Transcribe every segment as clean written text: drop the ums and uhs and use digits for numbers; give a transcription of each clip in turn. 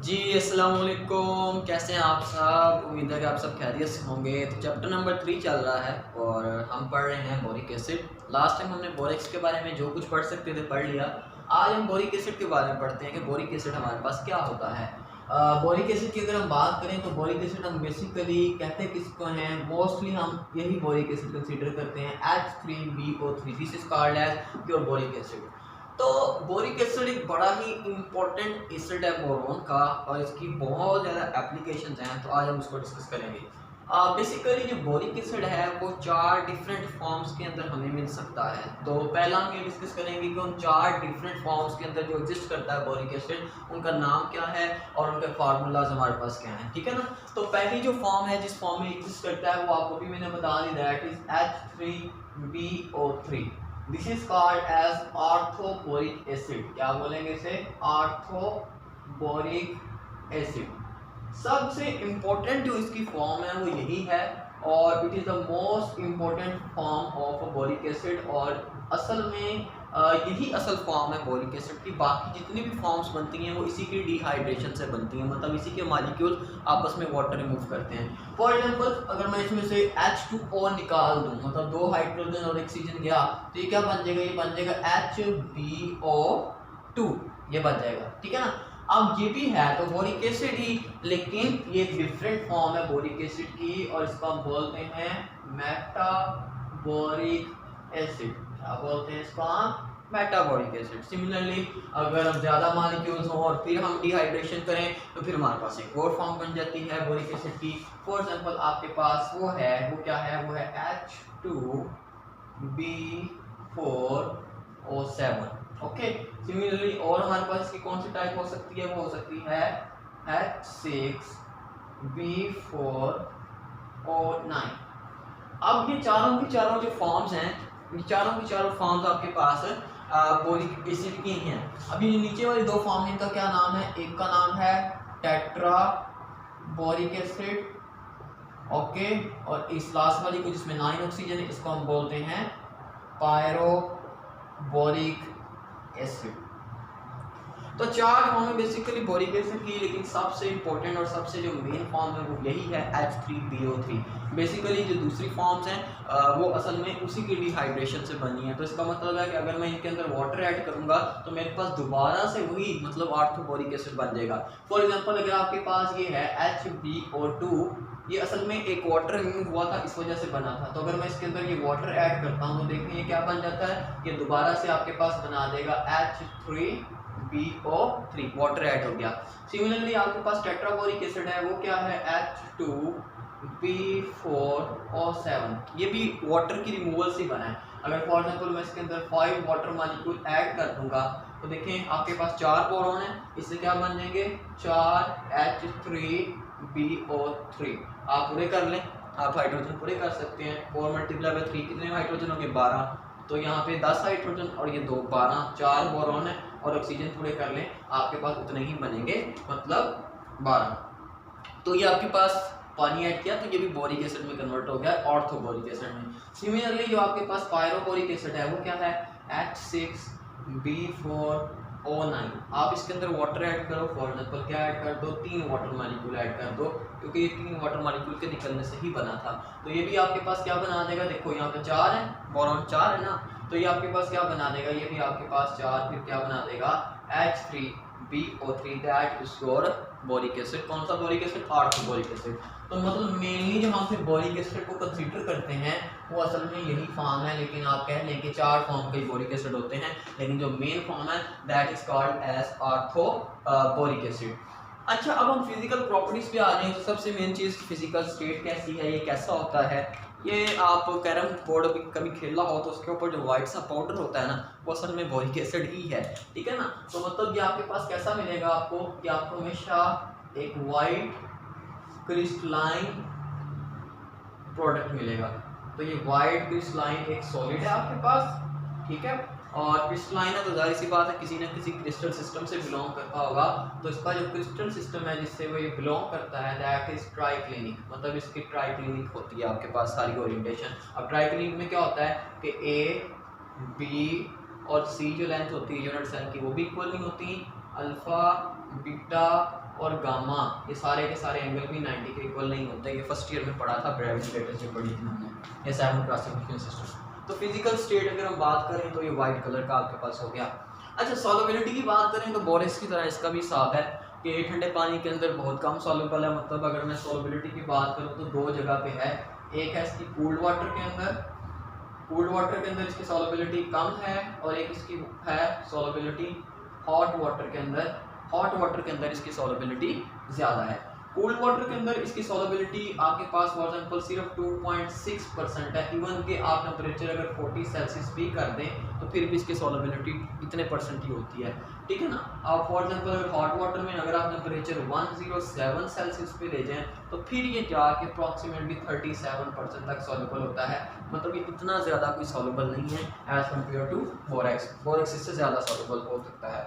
जी अस्सलाम वालेकुम, कैसे हैं आप सब। उम्मीद है कि आप सब खैरियत से होंगे। तो चैप्टर नंबर 3 चल रहा है और हम पढ़ रहे हैं बोरिक एसिड। लास्ट टाइम हमने बोरिक्स के बारे में जो कुछ पढ़ सकते थे पढ़ लिया। आज हम बोरिक एसिड के बारे में पढ़ते हैं कि बोरिक एसिड हमारे पास क्या होता है। बोरिक एसिड की अगर हम बात करें तो बोरिक एसिड हम बेसिकली कहते हैं किसको हैं, मोस्टली हम यही बोरिक एसिड कंसीडर करते हैं H3BO3। This is called as pure boric acid. तो बोरिक एसिड एक बड़ा ही इम्पोर्टेंट एसिड है बोरोन का और इसकी बहुत ज़्यादा एप्लीकेशंस हैं, तो आज हम उसको डिस्कस करेंगे। बेसिकली जो बोरिक एसिड है वो 4 डिफरेंट फॉर्म्स के अंदर हमें मिल सकता है। तो पहला हम ये डिस्कस करेंगे कि उन 4 डिफरेंट फॉर्म्स के अंदर जो एग्जिस्ट करता है बोरिक एसिड उनका नाम क्या है और उनके फार्मूलाज हमारे पास क्या हैं, ठीक है ना। तो पहली जो फॉर्म है जिस फॉर्म में एग्जिस्ट करता है वो आपको भी मैंने बता दी, that is H3BO3। This is called as orthoboric acid. क्या बोलेंगे इसे? Orthoboric acid. सबसे इम्पोर्टेंट जो इसकी फॉर्म है वो यही है और it is the most important form of boric acid. और असल में यही असल फॉर्म है बोरिक एसिड की। बाकी जितनी भी फॉर्म्स बनती हैं वो इसी की डिहाइड्रेशन से बनती हैं, मतलब इसी के मॉलिक्यूल्स आपस में वाटर रिमूव करते हैं। फॉर एग्जांपल अगर मैं इसमें से H2O निकाल दूं, मतलब 2 हाइड्रोजन और ऑक्सीजन गया, तो ये क्या बन जाएगा? ये बन जाएगा HbO2, ये बन जाएगा, ठीक है ना। अब ये भी है तो बोरिक एसिड ही, लेकिन ये एक डिफरेंट फॉर्म है बोरिक एसिड की और इसको हम बोलते हैं मेटाबोरिक एसिड। क्या बोलते हैं इसको? मेटाबोरिक एसिड। सिमिलरली अगर हम ज़्यादा मॉलिक्यूल्स हों और फिर हम डिहाइड्रेशन करें तो फिर हमारे पास एक और फॉर्म बन जाती है बोरिक एसिड की। फॉर एग्जांपल आपके पास वो है, वो क्या है? वो है H2B4O7। ओके। सिमिलरली और हमारे पास इसकी कौन सी टाइप हो सकती है? वो हो सकती है H6B4O9। अब ये चारों की चारों जो फॉर्म्स हैं, ये चारों की चारों फॉर्म्स आपके पास बोरिक एसिड की हैं। अभी नीचे वाली 2 फॉर्म, इनका क्या नाम है? एक का नाम है टेट्रा बोरिक एसिड, ओके, और इस लास्ट वाली को जिसमें 9 ऑक्सीजन है इसको हम बोलते हैं पायरोबोरिक एसिड। तो 4 फॉर्म है बेसिकली बोरिक एसिड की, लेकिन सबसे इंपॉर्टेंट और सबसे जो मेन फॉर्म है वो यही है H3BO3। बेसिकली जो दूसरी फॉर्म्स हैं वो असल में उसी की डिहाइड्रेशन से बनी है। तो इसका मतलब है कि अगर मैं इनके अंदर वाटर ऐड करूंगा तो मेरे पास दोबारा से वही मतलब ऑर्थोबोरिक एसिड बन जाएगा। फॉर एग्जांपल अगर आपके पास ये है HbO2, ये असल में एक वाटर रिमूव हुआ था इस वजह से बना था। तो अगर मैं इसके अंदर ये वाटर ऐड करता हूँ तो देखिए ये क्या बन जाता है, ये दोबारा से आपके पास बना देगा H3BO3, वाटर ऐड हो गया। सिमिलरली आपके पास टेट्राबोरिक एसिड है, वो क्या है? H2B4O7। ये भी वाटर की रिमूवल से बना है। अगर फॉर एग्जांपल मैं इसके अंदर 5 वाटर मॉलिक्यूल ऐड कर दूंगा तो देखें आपके पास 4 बोरॉन है, इससे क्या बन जाएंगे? 4 H3BO3। आप पूरे कर लें, आप हाइड्रोजन पूरे कर सकते हैं। 4 मल्टीप्लाई बाई 3 कितने हाइड्रोजन हो गए? 12। तो यहाँ पे 10 हाइड्रोजन और ये 2, 12, 4 बोरॉन है और ऑक्सीजन पूरे कर लें, आपके पास उतने ही बनेंगे, मतलब 12। तो ये आपके पास पानी ऐड किया तो ये भी बोरिक एसिड में कन्वर्ट हो गया ऑर्थोबोरिक एसिड में। सिमिलरली जो आपके पास पायरोबोरिक एसिड है वो क्या है? H6B4O9। आप इसके अंदर वाटर ऐड करो, फॉर एग्जांपल क्या ऐड कर दो? 3 वाटर मॉलिक्यूल ऐड कर दो, क्योंकि ये 3 वाटर मॉलिक्यूल के निकलने से ही बना था। तो ये भी आपके पास क्या बना देगा? देखो यहाँ पे 4 है, बोरॉन 4 है ना, तो ये आपके पास क्या बना देगा? ये भी आपके पास 4, फिर क्या बना देगा? H3BO3, that is your boric acid. कौन सा बोरिक एसिड? Orthoboric acid. तो मतलब मेनली जो हम फिर बोरिक एसिड को कंसीडर करते हैं वो असल में यही फॉर्म है, लेकिन आप कह लें कि 4 फॉर्म के बोरिक एसिड होते हैं, लेकिन जो मेन फॉर्म है that is called as orthoboric acid. अच्छा, अब हम फिजिकल प्रॉपर्टीज पे आ रहे हैं। तो सबसे मेन चीज़ फिजिकल स्टेट कैसी है, ये कैसा होता है। ये आप कैरम बोर्ड कभी खेला हो तो उसके ऊपर जो वाइट सा पाउडर होता है ना, वो असल में बोरिक एसिड ही है, ठीक है ना। तो मतलब ये आपके पास कैसा मिलेगा आपको कि आपको हमेशा एक वाइट क्रिस्टलाइन प्रोडक्ट मिलेगा। तो ये वाइट क्रिस्टलाइन एक सॉलिड है आपके पास, ठीक है, और क्रिस्टलाइन है तो जाहिर सी बात है किसी न किसी क्रिस्टल सिस्टम से बिलोंग करता होगा। तो इसका जो क्रिस्टल सिस्टम है जिससे वो ये बिलोंग करता है दैट इज ट्राइक्लिनिक, मतलब इसकी ट्राइक्लिनिक होती है आपके पास सारी ओरिएंटेशन। अब ट्राइक्लिनिक में क्या होता है कि A, B और C जो लेंथ होती है यूनिट सेल की वो भी इक्वल नहीं होती, अल्फ़ा, बीटा और गामा, ये सारे के सारे एंगल भी 90 के इक्वल नहीं होते। ये फर्स्ट ईयर में पढ़ा था, ब्रेविटी लेटर से पढ़ी थी हमने, ये 7 क्लासिफिकेशन सिस्टम। तो फिजिकल स्टेट अगर हम बात करें तो ये वाइट कलर का आपके पास हो गया। अच्छा, सॉल्युबिलिटी की बात करें तो बोरेक्स की तरह इसका भी हिसाब है कि ठंडे पानी के अंदर बहुत कम सॉल्युबल है। मतलब अगर मैं सॉल्युबिलिटी की बात करूँ तो दो जगह पे है, एक है इसकी कूल्ड वाटर के अंदर, कूल्ड वाटर के अंदर इसकी सॉल्युबिलिटी कम है, और एक इसकी है सॉल्युबिलिटी हॉट वाटर के अंदर, हॉट वाटर के अंदर इसकी सॉल्युबिलिटी ज़्यादा है। कूल्ड वाटर के अंदर इसकी सॉल्युबिलिटी आपके पास फॉर एग्जांपल सिर्फ 2.6% है। इवन कि आप टेम्परेचर अगर 40 सेल्सियस भी कर दें तो फिर भी इसकी सॉल्युबिलिटी इतने परसेंट ही होती है, ठीक है ना। आप फॉर एग्जांपल अगर हॉट वाटर में अगर आप टेम्परेचर 107 सेल्सियस पे ले जाएं तो फिर ये जाके अप्रॉक्सीमेटली 37% तक सॉल्युबल होता है। मतलब ये इतना ज़्यादा कोई सॉल्युबल नहीं है as compare to borax. Borax इससे ज़्यादा सॉल्युबल हो सकता है।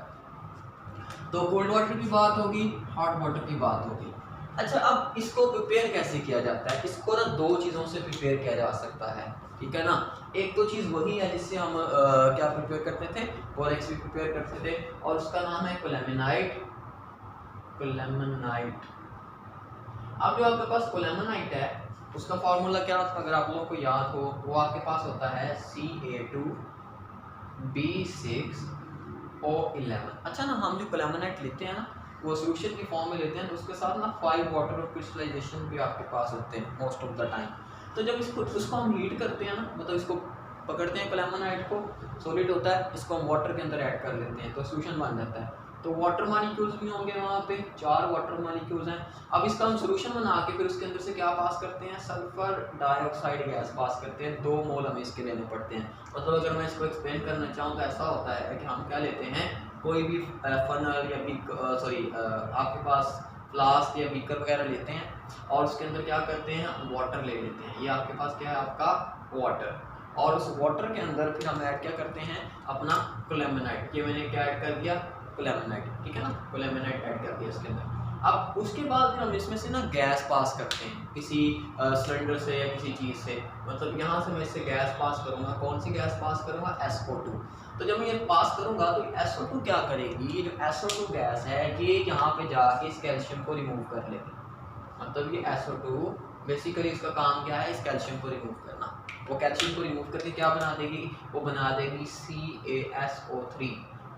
तो कोल्ड वाटर की बात होगी, हॉट वाटर की बात होगी। अच्छा, अब इसको प्रिपेयर कैसे किया जाता है? इसको ना दो चीज़ों से प्रिपेयर किया जा सकता है, ठीक है ना। एक तो चीज़ वही है जिससे हम क्या प्रिपेयर करते थे, बोरेक्स भी प्रिपेयर करते थे, और उसका नाम है कोलेमेनाइट। कोलेमेनाइट। अब जो आपके पास कोलेमेनाइट है उसका फार्मूला क्या था, अगर आप लोगों को याद हो, वो आपके पास होता है Ca2B6O11। अच्छा ना, हम जो कोलेमेनाइट लेते हैं ना वो सोल्यूशन की फॉर्म में लेते हैं, तो उसके साथ ना 5 वाटर और क्रिस्टलाइजेशन भी आपके पास होते हैं मोस्ट ऑफ द टाइम। तो जब उसको हम हीट करते हैं ना, मतलब इसको पकड़ते हैं कोलेमेनाइट को, सॉलिड होता है, इसको हम वाटर के अंदर ऐड कर लेते हैं तो सोल्यूशन बन जाता है। तो वाटर मॉलिक्यूल्स भी होंगे वहाँ पे, 4 वाटर मॉलिक्यूल्स हैं। अब इसका हम सोल्यूशन बना के फिर उसके अंदर से क्या पास करते हैं, सल्फर डाइऑक्साइड गैस पास करते हैं। 2 मोल हमें इसके लेने पड़ते हैं। मतलब अगर मैं इसको एक्सप्लेन करना चाहूँ तो ऐसा होता है कि हम क्या लेते हैं, कोई भी फनल या आपके पास फ्लास्क या बीकर वगैरह लेते हैं और उसके अंदर क्या करते हैं, वाटर ले लेते हैं। ये आपके पास क्या है, आपका वाटर, और उस वाटर के अंदर फिर हम ऐड क्या करते हैं, अपना कोलेमेनाइट। ये मैंने क्या ऐड कर दिया, कोलेमेनाइट, ठीक है ना, कोलेमेनाइट ऐड कर दिया इसके अंदर। अब उसके बाद फिर हम इसमें से ना गैस पास करते हैं किसी सिलेंडर से या किसी चीज़ से। मतलब यहाँ से मैं इससे गैस पास करूँगा, कौन सी गैस पास करूँगा, SO2। तो जब मैं ये पास करूँगा तो SO2 क्या करेगी, ये जो SO2 गैस है ये यहाँ पे जाके इस कैल्शियम को रिमूव कर लेगी। मतलब ये SO2 बेसिकली इसका काम क्या है, इस कैल्शियम को रिमूव करना। वो कैल्शियम को रिमूव करके क्या बना देगी, वो बना देगी CaSO3,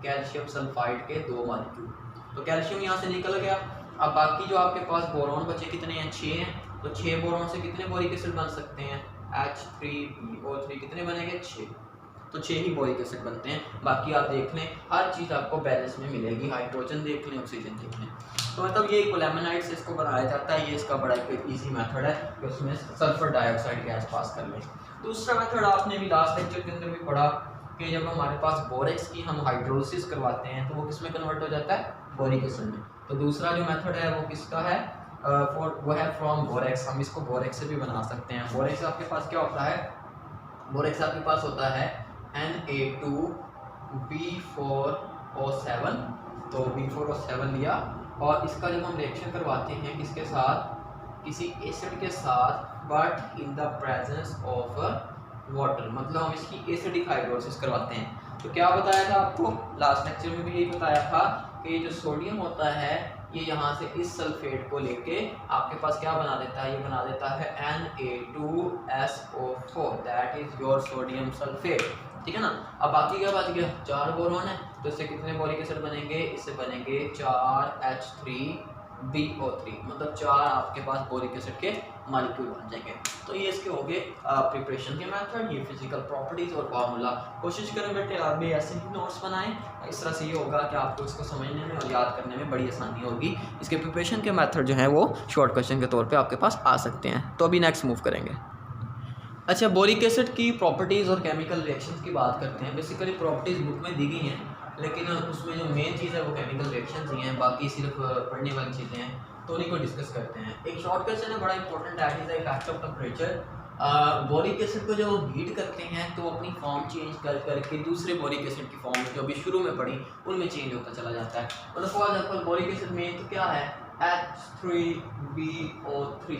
कैल्शियम सल्फाइड के 2 मॉलिक्यूल। तो कैल्शियम यहाँ से निकल गया। अब बाकी जो आपके पास बोरॉन बचे कितने हैं, 6 हैं। तो 6 बोरॉन से कितने बोरिक एसिड बन सकते हैं, H3PO3, कितने बनेंगे, 6। तो 6 ही बोरिक एसिड बनते हैं। बाकी आप देख लें, हर चीज़ आपको बैलेंस में मिलेगी, हाइड्रोजन देख लें, ऑक्सीजन देख लें। तो मतलब ये कोलेमेनाइट से इसको बनाया जाता है। ये इसका बड़ा एक ईजी मेथड है कि उसमें सल्फर डाइऑक्साइड गैस पास कर लें। दूसरा मेथड आपने भी लास्ट लेक्चर के अंदर भी पढ़ा कि जब हमारे पास बोरेक्स की हम हाइड्रोलिसिस करवाते हैं तो वो किस में कन्वर्ट हो जाता है, बोरिक एसिड में। तो दूसरा जो मेथड है वो किसका है, वो है फ्रॉम बोरेक्स। हम इसको बोरेक्स से भी बना सकते हैं। बोरेक्स आपके पास क्या होता है, बोरेक्स आपके पास होता है Na2B4O7। तो B4O7 लिया, और इसका जब हम रिएक्शन करवाते हैं किसके साथ, किसी एसिड के साथ, but in the presence of water, मतलब हम इसकी एसिडिक हाइड्रोलिसिस करवाते हैं। तो क्या बताया था आपको, लास्ट लेक्चर में भी यही बताया था कि जो सोडियम होता है ये यहाँ से इस सल्फेट को लेके आपके पास क्या बना देता है, ये बना देता है Na2SO4, that is your sodium sulphate, ठीक है ना। अब बाकी क्या बच गया, 4 बोरॉन है, तो इससे कितने बोरिक एसिड बनेंगे, इससे बनेंगे 4H3BO3, मतलब 4 आपके पास बोरिक एसिड के मॉलिक्यूल बन जाएंगे। तो ये इसके हो गए प्रिपरेशन के मेथड, ये फिजिकल प्रॉपर्टीज और फार्मूला। कोशिश करें बेटे आप भी ऐसे ही नोट्स बनाएं, इस तरह से ये होगा कि आपको इसको समझने में और याद करने में बड़ी आसानी होगी। इसके प्रिपरेशन के मेथड जो हैं वो शॉर्ट क्वेश्चन के तौर पे आपके पास आ सकते हैं। तो अभी नेक्स्ट मूव करेंगे। अच्छा, बोरिक एसिड की प्रॉपर्टीज़ और केमिकल रिएक्शंस की बात करते हैं। बेसिकली प्रॉपर्टीज़ बुक में दी गई हैं, लेकिन उसमें जो मेन चीज़ है वो केमिकल रिएक्शंस ही हैं, बाकी सिर्फ पढ़ने वाली चीज़ें हैं, तो उन्हीं को डिस्कस करते हैं। एक शॉर्ट क्वेश्चन है बड़ा important, that is the effect of temperature. Boric acid को जब हम हीट करते हैं तो वो अपनी फॉर्म चेंज करके दूसरे बोरिक एसिड की फॉर्म में जो अभी शुरू में पढ़ी उनमें चेंज होता चला जाता है। मतलब फॉर एग्जाम्पल बोरिक एसिड में तो क्या है, H3BO3।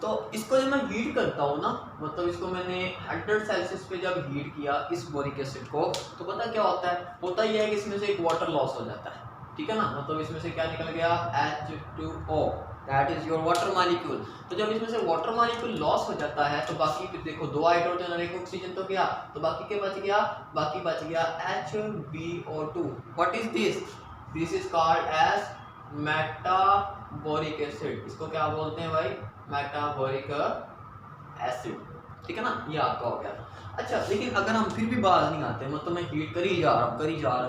तो इसको जब मैं हीट करता हूँ ना, मतलब इसको मैंने 100 सेल्सियस पे जब हीट किया इस बोरिक एसिड को, तो पता क्या होता है, होता यह है कि इसमें से एक वाटर लॉस हो जाता है, ठीक है ना, मतलब इसमें से क्या निकल गया H2O, that is your water molecule. तो जब इसमें से वाटर मॉलिक्यूल लॉस हो जाता है तो बाकी फिर देखो 2 हाइड्रोजन और 1 ऑक्सीजन तो गया, तो बाकी क्या बच गया, बाकी बच गया HbO2। What is this, this is called as metaboric acid. इसको क्या बोलते हैं भाई, मेटाबोरिक एसिड, ठीक है ना, ये आपका हो गया। अच्छा लेकिन अगर हम फिर भी बाज नहीं आते, मतलब मैं हीट करी जा रहा हूँ,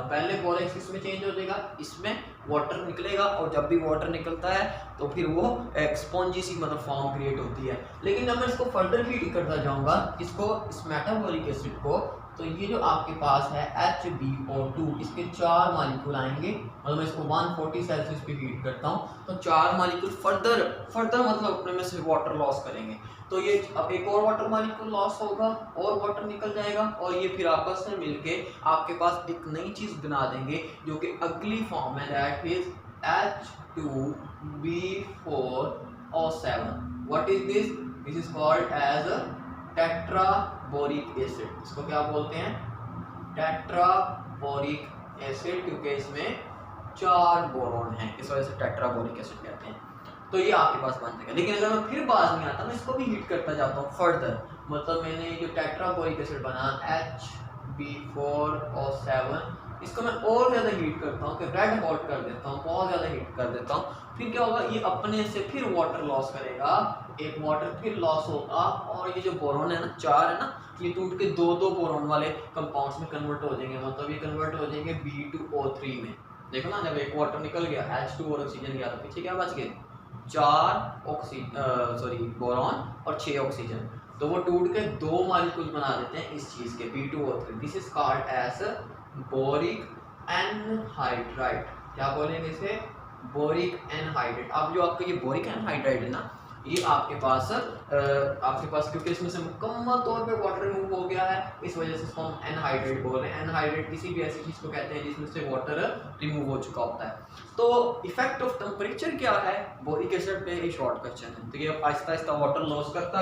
पहले बोरेक्स इसमें चेंज हो जाएगा, इसमें वाटर निकलेगा, और जब भी वाटर निकलता है तो फिर वो स्पॉन्जी सी मतलब फॉर्म क्रिएट होती है। लेकिन जब मैं इसको फर्दर हीट करता जाऊंगा इसको, इस मेटाबॉलिक एसिड को, तो ये जो आपके पास है HbO2, इसके 4 मॉलिक्यूल आएंगे, मतलब मैं इसको 140 सेल्सियस पे हीट करता हूँ तो 4 मॉलिक्यूल फर्दर मतलब अपने में से वाटर लॉस करेंगे। तो ये अब एक और वाटर मॉलिक्यूल लॉस होगा और वाटर निकल जाएगा, और ये फिर आपस में मिलके आपके पास एक नई चीज बना देंगे जो कि अगली फॉर्म है, that is H2B4O7। What is this, this is called as tetraboric acid. इसको क्या बोलते हैं, टेट्राबोरिक एसिड, क्योंकि इसमें 4 बोरॉन हैं, इस वजह से टेट्राबोरिक एसिड कहते हैं। तो ये आपके पास बन जाएगा। लेकिन अगर मैं फिर बाज नहीं आता, मैं इसको भी हीट करता जाता हूँ फर्दर, मतलब मैंने जो टेट्राबोरिक एसिड बना HbO7, इसको मैं और ज़्यादा हीट करता हूँ कि रेड हॉट कर देता हूँ, बहुत ज़्यादा हीट कर देता हूँ, फिर क्या होगा, ये अपने से फिर वाटर लॉस करेगा, एक वाटर फिर लॉस होगा, और ये जो बोरॉन है ना, 4 है ना, ये टूट के 2 बोरॉन वाले कंपाउंड्स में कन्वर्ट हो जाएंगे, मतलब ये कन्वर्ट हो जाएंगे B2O3 में। देखो ना, जब एक वाटर निकल गया, H2 और ऑक्सीजन गया, तो पीछे क्या बच गए, 4 बोरॉन और 6 ऑक्सीजन, तो वो टूट के 2 मॉलिक्यूल बना देते हैं इस चीज के B2O3। This is called as boric anhydride. क्या बोलेंगे इसे, बोरिक एनहाइड्राइड। अब जो आपका ये बोरिक एनहाइड्राइड है ना, ये आपके पास क्योंकि इसमें से मुकम्मल तौर पे वाटर रिमूव हो गया है, इस वजह से इसको हम एनहाइड्रेट बोल रहे हैं। एनहाइड्रेट किसी भी ऐसी चीज को कहते हैं जिसमें से वाटर रिमूव हो चुका होता है। तो इफेक्ट ऑफ टेम्परेचर क्या है बोरिक एसिड पे, ये शॉर्ट क्वेश्चन है। तो ये आहिस्ता आहिस्ता वाटर लॉस करता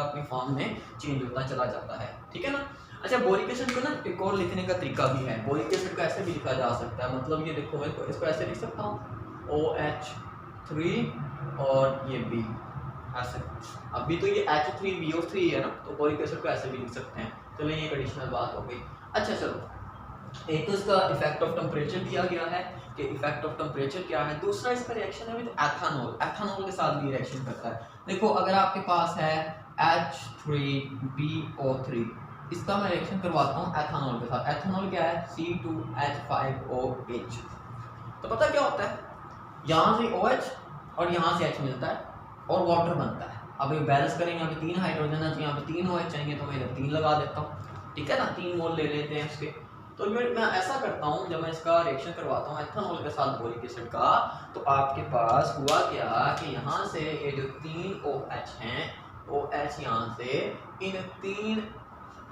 अपनी फॉर्म में चेंज होता चला जाता है, ठीक है ना। अच्छा, बोरिक एसिड को ना एक और लिखने का तरीका भी है। बोरिक एसिड को ऐसे भी लिखा जा सकता है, मतलब ये देखो मैं इसको ऐसे लिख सकता हूँ OH3 और ये B ऐसे। अभी तो ये H3BO3 है ना, तो बोरिक एसिड को ऐसे भी लिख सकते हैं। चलो ये एक एडिशनल बात हो गई। अच्छा चलो, एक तो इसका इफेक्ट ऑफ टेम्परेचर दिया गया है कि इफेक्ट ऑफ टेम्परेचर क्या है। दूसरा इसका रिएक्शन है विद एथानॉल, एथानॉल के साथ भी रिएक्शन करता है। देखो अगर आपके पास है H3BO3, इसका मैं रिएक्शन करवाता हूँ एथानॉल के साथ। एथानॉल क्या है, C2H5OH। तो पता क्या होता है, यहाँ से OH और यहाँ से H मिलता है और वाटर बनता है। अब ये बैलेंस करेंगे, यहाँ पे 3 हाइड्रोजन है तो यहाँ पे 3 OH चाहिए, तो मैं इधर 3 लगा देता हूँ, ठीक है ना, 3 मोल ले लेते हैं इसके। तो मैं ऐसा करता हूँ, जब मैं इसका रिएक्शन करवाता हूँ एथानॉल के साथ बोरिक एसिड का, तो आपके पास हुआ क्या कि यहाँ से ये जो 3 OH हैं, OH यहाँ से इन 3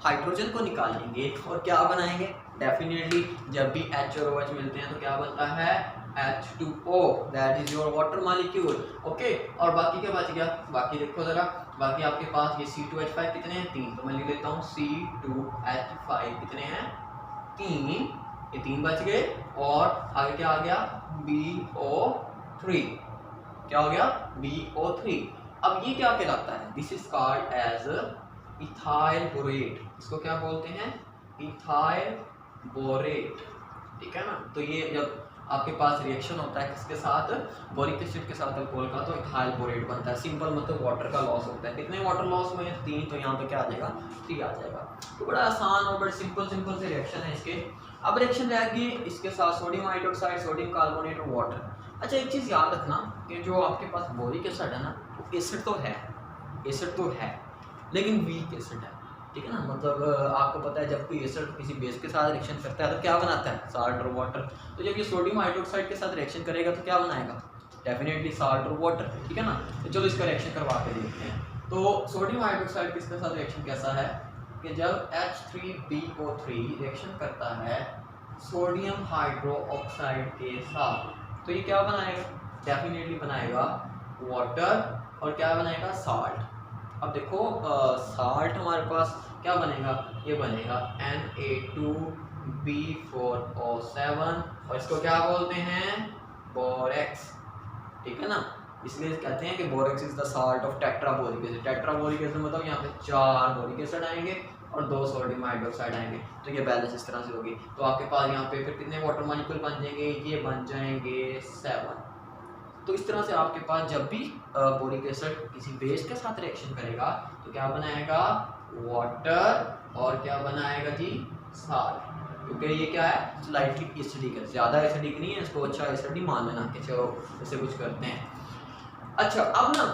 हाइड्रोजन को निकालेंगे और क्या बनाएंगे, डेफिनेटली जब भी H और OH मिलते हैं तो क्या बनता है, H2O, that is your water molecule. Okay, और बाकी क्या बच गया, बाकी देखो जरा, बाकी आपके पास ये C2H5 कितने हैं, 3, तो मैं लिख लेता हूँ C2H5 कितने हैं, 3, ये 3 बच गए, और आगे क्या आ गया, BO3, क्या हो गया, BO3। अब ये क्या कहलाता है, this is called as ethyl borate. इसको क्या बोलते हैं, इथाइल बोरेट, ठीक है ना। तो ये जब आपके पास रिएक्शन होता है किसके साथ, बोरिक एसिड के साथ अल्कोहल का, तो इथाइल बोरेट बनता है। सिंपल मतलब वाटर का लॉस होता है। कितने वाटर लॉस हुए हैं, 3, तो यहाँ पे क्या आ जाएगा, 3 आ जाएगा। तो बड़ा आसान और बड़े सिंपल से रिएक्शन है इसके। अब रिएक्शन रहेगी इसके साथ सोडियम हाइड्रोक्साइड, सोडियम कार्बोनेट और वाटर। अच्छा एक चीज़ याद रखना कि जो आपके पास बोरिक एसिड है ना, एसिड तो है लेकिन वीक एसिड है, ठीक है ना। मतलब आपको पता है जब कोई एसिड किसी बेस के साथ रिएक्शन करता है तो क्या बनाता है, साल्ट और वाटर। तो जब ये सोडियम हाइड्रोक्साइड के साथ रिएक्शन करेगा तो क्या बनाएगा, डेफिनेटली साल्ट और वाटर, ठीक है ना। तो चलो इसका रिएक्शन करवा के देखते हैं। तो सोडियम हाइड्रोक्साइड किसके साथ रिएक्शन कैसा है कि जब H3BO3 रिएक्शन करता है सोडियम हाइड्रोक्साइड के साथ, तो ये क्या बनाएगा, डेफिनेटली बनाएगा वाटर, और क्या बनाएगा, साल्ट। अब देखो साल्ट हमारे पास क्या बनेगा, ये बनेगा Na2 B4O7 और इसको क्या बोलते हैं, बोरेक्स, ठीक है ना। इसलिए कहते हैं कि borax is the salt of tetraboric acid. Tetraboric acid मतलब यहाँ पे 4 बोरिक एसिड आएंगे और 2 सोडियम हाइड्रोक्साइड आएंगे, तो ये बैलेंस इस तरह से होगी। तो आपके पास यहाँ पे फिर कितने वाटर मॉलिक्यूल बन जाएंगे, ये बन जाएंगे 7। तो इस तरह से आपके पास जब भी बोरिक एसिड किसी बेस के साथ रिएक्शन करेगा तो क्या बनाएगा, वाटर, और क्या बनाएगा जी, साल्ट, क्योंकि ये क्या है, स्लाइटली एसिडिक है, ज़्यादा एसिडिक नहीं है, इसको अच्छा एसिड मान लेना कि चलो इससे कुछ करते हैं। अच्छा, अब ना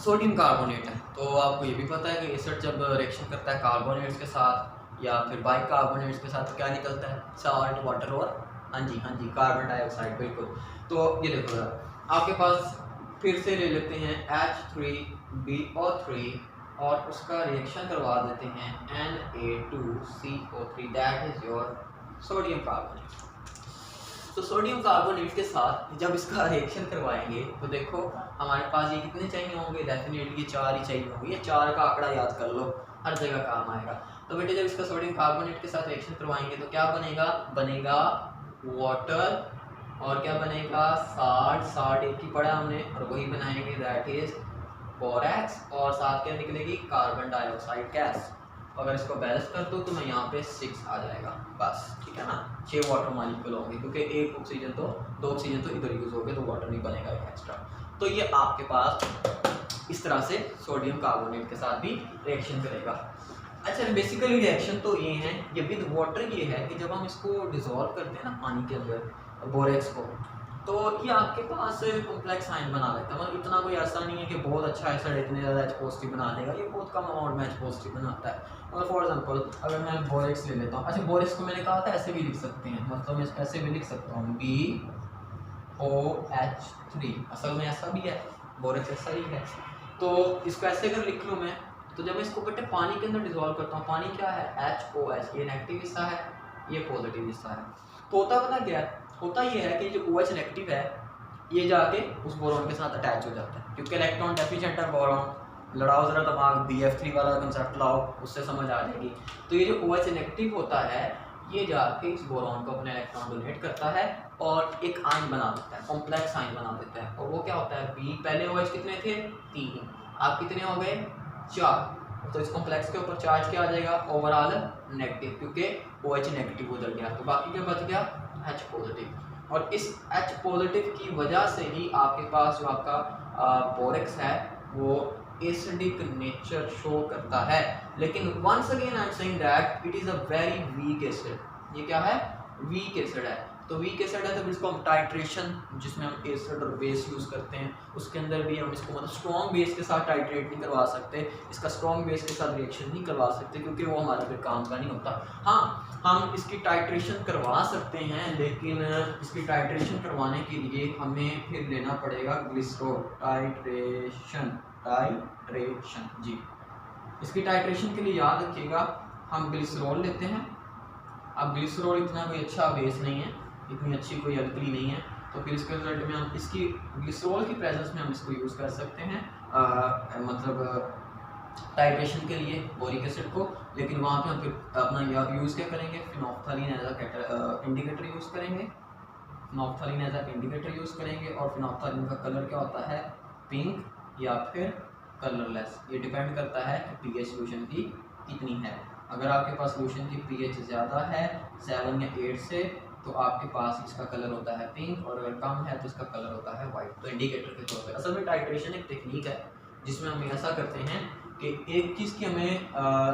सोडियम कार्बोनेट है, तो आपको ये भी पता है कि एसिड जब रिएक्शन करता है कार्बोनेट्स के साथ या फिर बाइकार्बोनेट्स के साथ तो क्या निकलता है, साल्ट, वाटर और हाँ जी कार्बन डाइऑक्साइड, बिल्कुल। तो ये देखो जरा, आपके पास फिर से ले लेते हैं H3BO3 और उसका रिएक्शन करवा देते हैं Na2CO3, that is your sodium carbonate. तो सोडियम कार्बोनेट के साथ जब इसका रिएक्शन करवाएंगे तो देखो हमारे पास ये कितने चाहिए होंगे, डेफिनेटली ये 4 ही चाहिए होंगे, ये 4 का आंकड़ा याद कर लो, हर जगह काम आएगा। तो बेटे जब इसका सोडियम कार्बोनेट के साथ रिएक्शन करवाएंगे तो क्या बनेगा, बनेगा वाटर, और क्या बनेगा, साल्ट, साल्ट एक ही पढ़ा हमने, और वही बनाएंगे दैट इज बोरेक्स, और साथ क्या निकलेगी, कार्बन डाइऑक्साइड गैस। अगर इसको बैलेंस कर दो तो मैं यहाँ पे 6 आ जाएगा बस, ठीक है ना। 6 वाटर मॉलिक्यूल होंगे क्योंकि एक ऑक्सीजन तो 2 ऑक्सीजन तो इधर यूज हो गए, तो वाटर नहीं बनेगा एक एक्स्ट्रा। तो ये आपके पास इस तरह से सोडियम कार्बोनेट के साथ भी रिएक्शन करेगा। अच्छा, बेसिकली रिएक्शन तो ये है, ये विद वाटर ये है कि जब हम इसको डिसॉल्व करते हैं ना पानी के अंदर बोरेक्स को, तो ये आपके पास कॉम्प्लेक्स आयन बना लेता है। मतलब इतना कोई ऐसा नहीं है कि बहुत अच्छा एसिड इतने ज़्यादा H+ बना देगा, ये बहुत कम अमाउंट में H+ बनाता है। मतलब फॉर एग्जांपल अगर मैं बोरेक्स ले लेता हूँ, अच्छा बोरेक्स को मैंने कहा था ऐसे भी लिख सकते हैं, मतलब मैं ऐसे भी लिख सकता हूँ BOH3, असल में ऐसा भी है, बोरेक्स ऐसा ही है। तो इसको ऐसे अगर लिख लूँ मैं, तो जब मैं इसको बेटे पानी के अंदर डिजोल्व करता हूँ, पानी क्या है, HOH, ये नेगेटिव हिस्सा है, ये पॉजिटिव हिस्सा है। तो होता पता क्या है, होता ये है कि जो OH नेगेटिव है ये जाके उस बोरॉन के साथ अटैच हो जाता है, क्योंकि इलेक्ट्रॉन डेफिशिएंट है बोरॉन। लड़ाओ जरा दिमाग, BF3 वाला कंसेप्ट लाओ, उससे समझ आ जाएगी। तो ये जो OH नेगेटिव होता है ये जाके इस बोरॉन को अपने इलेक्ट्रॉन डोनेट करता है और एक आयन बना देता है, कॉम्प्लेक्स आयन बना देता है। और वो क्या होता है, B, पहले OH कितने थे, 3, आप कितने हो गए, 4। तो इस कॉम्प्लेक्स के ऊपर चार्ज क्या आ जाएगा, ओवरऑल नेगेटिव, क्योंकि OH नेगेटिव उधर गया, तो बाकी क्या बच गया, H+। और इस H+ की वजह से ही आपके पास जो आपका बोरेक्स है वो एसिडिक नेचर शो करता है। लेकिन once again I am saying that it is a very weak acid. ये क्या है, वीक एसिड है। तो वीक एसिड है तो इसको हम टाइट्रेशन, जिसमें हम एसिड और बेस यूज़ करते हैं, उसके अंदर भी हम इसको मतलब स्ट्रॉन्ग बेस के साथ टाइट्रेट नहीं करवा सकते, इसका स्ट्रॉन्ग बेस के साथ रिएक्शन नहीं करवा सकते, क्योंकि वो हमारा फिर काम का नहीं होता। हाँ, हम इसकी टाइट्रेशन करवा सकते हैं, लेकिन इसकी टाइट्रेशन करवाने के लिए हमें फिर लेना पड़ेगा ग्लिसरॉल। टाइट्रेशन जी, इसकी टाइट्रेशन के लिए याद रखिएगा हम ग्लिसरॉल लेते हैं। अब ग्लिसरॉल इतना कोई अच्छा बेस नहीं है, इतनी अच्छी कोई अल्कली नहीं है, तो फिर इसके रिजल्ट में हम इसकी ग्लिसरॉल की प्रेजेंस में हम इसको यूज़ कर सकते हैं मतलब टाइट्रेशन के लिए बोरिक एसिड को। लेकिन वहाँ पे हम फिर अपना यूज़ क्या करेंगे, फिनोल्फ्थालीन एज अ इंडिकेटर यूज़ करेंगे, फिनोल्फ्थालीन एज अ इंडिकेटर यूज़ करेंगे। और फिनोल्फ्थालीन का कलर क्या होता है, पिंक या फिर कलरलेस, ये डिपेंड करता है कि पीएच सोल्यूशन की कितनी है। अगर आपके पास सोल्यूशन की पीएच ज़्यादा है 7 या 8 से, तो आपके पास इसका कलर होता है पिंक, और अगर कम है तो इसका कलर होता है वाइट। तो इंडिकेटर के तौर पे असल में टाइट्रेशन एक टेक्निक है जिसमें हम ऐसा करते हैं कि एक चीज़ की हमें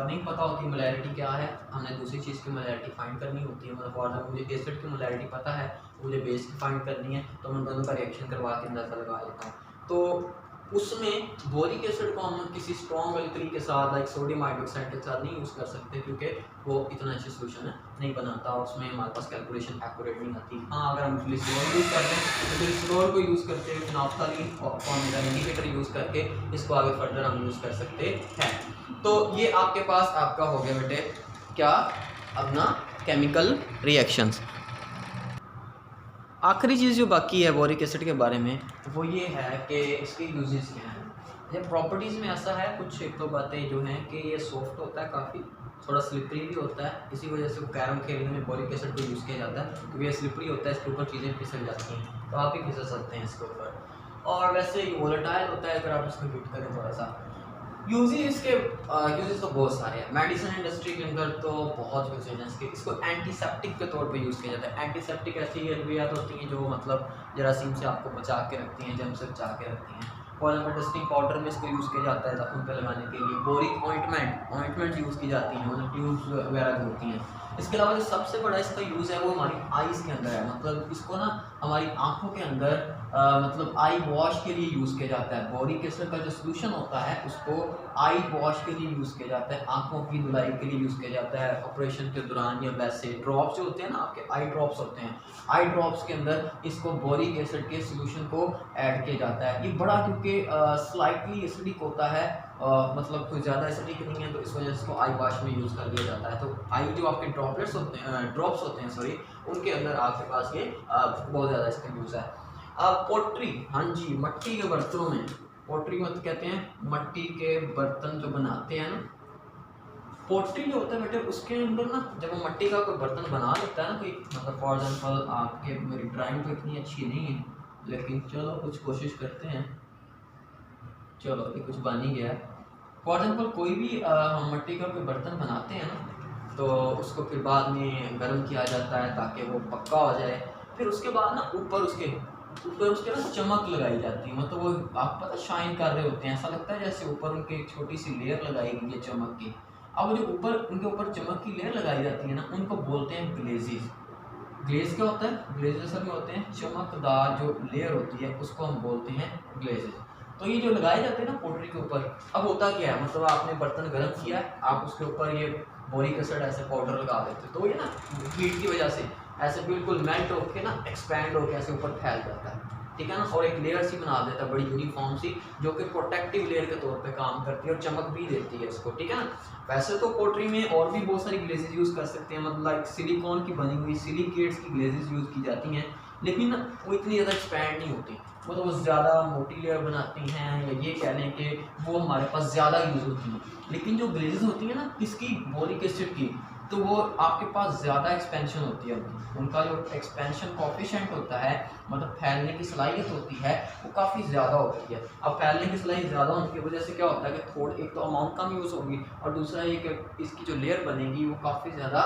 नहीं पता होती मोलैरिटी क्या है, हमने दूसरी चीज़ की मोलैरिटी फाइंड करनी होती है। मतलब फॉर एग्जाम्पल मुझे एसिड की मोलैरिटी पता है, मुझे बेस की फाइंड करनी है, तो मैं दोनों का रिएक्शन करवा के अंदाज़ा लगा लेता हूँ। तो उसमें बोरिक एसिड को हम किसी स्ट्रॉन्ग अल्कली के साथ लाइक सोडियम हाइड्रोक्साइड के साथ नहीं यूज़ कर सकते, क्योंकि वो इतना अच्छा सोल्यूशन नहीं बनाता, उसमें हमारे पास कैलकुलेशन एक्यूरेट नहीं आती। हाँ, अगर हम ग्लिसरॉल यूज़ करते हैं तो ग्लिसरॉल को यूज़ करते हुए फिनोल्फ्थालीन और इंडिकेटर यूज़ करके इसको आगे फर्दर हम यूज़ कर सकते हैं। तो ये आपके पास आपका हो गया बेटे क्या, अपना केमिकल रिएक्शंस। आखिरी चीज़ जो बाकी है बोरिक एसिड के बारे में वो ये है कि इसके यूजेस क्या हैं। जब प्रॉपर्टीज़ में ऐसा है कुछ एक तो बातें जो हैं कि ये सॉफ्ट होता है काफ़ी, थोड़ा स्लिपरी भी होता है, इसी वजह से कैरम खेलने में बोरिक एसिड को यूज़ किया जाता है, क्योंकि ये स्लिपरी होता है, इसके ऊपर चीज़ें फिसल जाती हैं, तो आप ही फिसल सकते हैं इसके ऊपर। और वैसे ही वोलेटाइल होता है, अगर आप इसको हीट करें थोड़ा सा। यूजेस तो बहुत सारे हैं। मेडिसिन इंडस्ट्री के अंदर तो बहुत यूजेज हैं इसके। इसको एंटीसेप्टिक के तौर पे यूज़ किया जाता है। एंटीसेप्टिक ऐसी एडवियात होती हैं जो मतलब जरासीम से आपको बचा के रखती हैं, जम से बचा के रखती हैं। पॉलीमर डस्टिंग पाउडर में इसको यूज़ किया जाता है जख्म पे लगाने के लिए। बोरिक ऑइंटमेंट यूज़ की जाती हैं, मतलब ट्यूब्स वगैरह जो होती हैं। इसके अलावा जो सबसे बड़ा इसका यूज़ है वो हमारी आइज़ के अंदर है, मतलब इसको ना हमारी आँखों के अंदर मतलब आई वॉश के लिए यूज़ किया जाता है। बोरिक एसिड का जो सोल्यूशन होता है उसको आई वॉश के लिए यूज़ किया जाता है, आँखों की धुलाई के लिए यूज़ किया जाता है ऑपरेशन के दौरान। या वैसे ड्रॉप्स जो होते हैं ना, आपके आई ड्रॉप्स होते हैं, आई ड्रॉप्स के अंदर इसको बोरिक एसिड के सोल्यूशन को ऐड किया जाता है। ये बड़ा क्योंकि स्लाइटली एसिडिक होता है, मतलब कोई ज़्यादा एसिडिक नहीं है, तो इस वजह से इसको आई वॉश में यूज़ कर दिया जाता है। तो आई जो आपके ड्रॉपलेट्स होते हैं, ड्रॉप्स होते हैं सॉरी, उनके अंदर आपके पास ये बहुत ज़्यादा इसका यूज़ है। पोट्री, हाँ जी, मट्टी के बर्तनों में, पोट्री मतलब कहते हैं मट्टी के बर्तन जो बनाते हैं ना, पोट्री जो होता है बेटे उसके अंदर ना, जब वो मट्टी का कोई बर्तन बना लेता है ना कोई, मतलब फॉर एग्जाम्पल आपके, मेरी ड्राइंग तो इतनी अच्छी नहीं है लेकिन चलो कुछ कोशिश करते हैं, चलो ये कुछ बन ही गया है। फॉर एग्जाम्पल कोई भी हम मट्टी का कोई बर्तन बनाते हैं ना, तो उसको फिर बाद में गर्म किया जाता है ताकि वो पक्का हो जाए। फिर उसके बाद ना ऊपर उसके ना चमक लगाई जाती है, मतलब वो आप पता शाइन कर रहे होते हैं, ऐसा लगता है जैसे ऊपर उनके एक छोटी सी लेयर लगाई गई है चमक की। अब वो जो ऊपर उनके ऊपर चमक की लेयर लगाई जाती है ना, उनको बोलते हैं ग्लेजेस। ग्लेज क्या होता है? ग्लेज असल में होते हैं चमकदार जो लेयर होती है, उसको हम बोलते हैं ग्लेजेस। तो ये जो लगाए जाते हैं ना पोट्री के ऊपर, अब होता क्या है, मतलब आपने बर्तन गर्म किया है, आप उसके ऊपर ये बोरिक एसिड ऐसे पाउडर लगा देते हैं, तो ये ना हीट की वजह से ऐसे बिल्कुल मेल्ट होके ना एक्सपैंड होके ऐसे ऊपर फैल जाता है, ठीक है ना, और एक लेयर सी बना देता है बड़ी यूनिफॉर्म सी, जो कि प्रोटेक्टिव लेयर के तौर पे काम करती है और चमक भी देती है इसको, ठीक है ना। वैसे तो पोट्री में और भी बहुत सारी ग्लेजेस यूज़ कर सकते हैं, मतलब सिलिकॉन की बनी हुई सिलिकेट्स की ग्लेजेस यूज़ की जाती हैं, लेकिन वो इतनी ज़्यादा एक्सपैंड नहीं होती, मतलब वो ज़्यादा मोटी लेयर बनाती हैं, या ये कह लें कि वो हमारे पास ज़्यादा यूज़ होती हैं। लेकिन जो ग्लेजेस होती हैं ना किसकी, बोरिक एसिड की, तो वो आपके पास ज़्यादा एक्सपेंशन होती है उनका जो एक्सपेंशन कोफिशिएंट होता है, मतलब फैलने की सलाहियत होती है, वो काफ़ी ज़्यादा होती है। अब फैलने की सलाहियत ज़्यादा होने की वजह से क्या होता है कि थोड़ी, एक तो अमाउंट कम यूज़ होगी, और दूसरा ये कि इसकी जो लेयर बनेगी वो काफ़ी ज़्यादा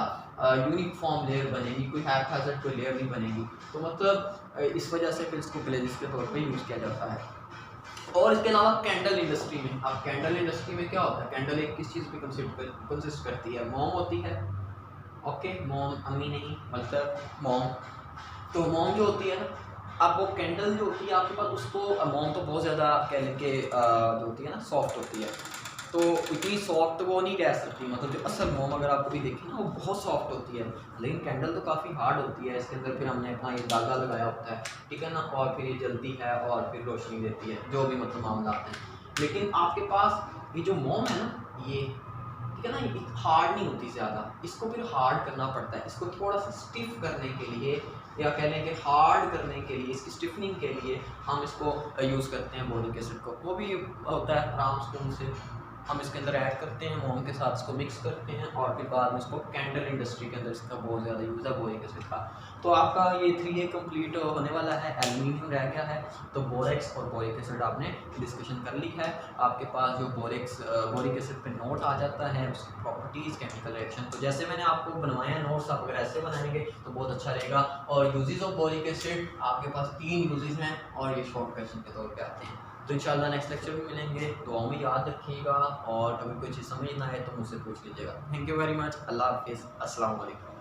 यूनिफॉर्म लेयर बनेगी, कोई हैप्पैज़र्ड कोई लेयर नहीं बनेगी। तो मतलब इस वजह से फिर इसको ग्लेजेस के तौर पे यूज़ किया जाता है। और इसके अलावा कैंडल इंडस्ट्री में, अब कैंडल इंडस्ट्री में क्या होता है, कैंडल एक किस चीज़ पे कंसिस्ट करती है, मोम होती है, ओके, मोम, अम्मी नहीं मतलब मोम। तो मोम जो होती है ना, अब वो कैंडल जो होती है आपके पास, उसको मोम तो बहुत ज़्यादा कह लें कि जो होती है ना सॉफ्ट होती है, तो इतनी सॉफ्ट वो नहीं रह सकती, मतलब जो असल मोम अगर आप कभी देखें ना वो बहुत सॉफ्ट होती है, लेकिन कैंडल तो काफ़ी हार्ड होती है, इसके अंदर फिर हमने अपना ये धागा लगाया होता है, ठीक है ना, और फिर ये जलती है और फिर रोशनी देती है, जो भी मतलब मामला आते हैं। लेकिन आपके पास ये जो मोम है ना, ये ठीक है ना, ये हार्ड नहीं होती ज़्यादा, इसको फिर हार्ड करना पड़ता है, इसको थोड़ा सा स्टिफ करने के लिए, या कह लें कि हार्ड करने के लिए, इसकी स्टिफनिंग के लिए हम इसको यूज़ करते हैं बोरिक एसिड को। वो भी होता है आराम स्पून से हम इसके अंदर ऐड करते हैं, मोम के साथ इसको मिक्स करते हैं, और फिर बाद में इसको कैंडल इंडस्ट्री के अंदर इसका बहुत ज़्यादा यूज़ है बोरिक एसिड का। तो आपका ये 3A कंप्लीट होने वाला है, एल्यूमिनियम रह गया है, तो बोरेक्स और बोरिक एसिड आपने डिस्कशन कर ली है। आपके पास जो बोरिक एसिड पे नोट आ जाता है, उसकी प्रॉपर्टीज़, केमिकल रिएक्शन, तो जैसे मैंने आपको बनवाया है नोट्स, आप अगर ऐसे बनाएंगे तो बहुत अच्छा रहेगा। और यूजेस ऑफ बोरिक एसिड आपके पास 3 यूजेस हैं, और ये शॉर्ट क्वेश्चन के तौर पे आते हैं। तो इंशाल्लाह नेक्स्ट लेक्चर में मिलेंगे, दुआओं में याद रखिएगा, और कभी कोई चीज़ समझ ना आए तो मुझसे पूछ लीजिएगा। थैंक यू वेरी मच, अल्लाह हाफिज़, अस्सलाम वालेकुम।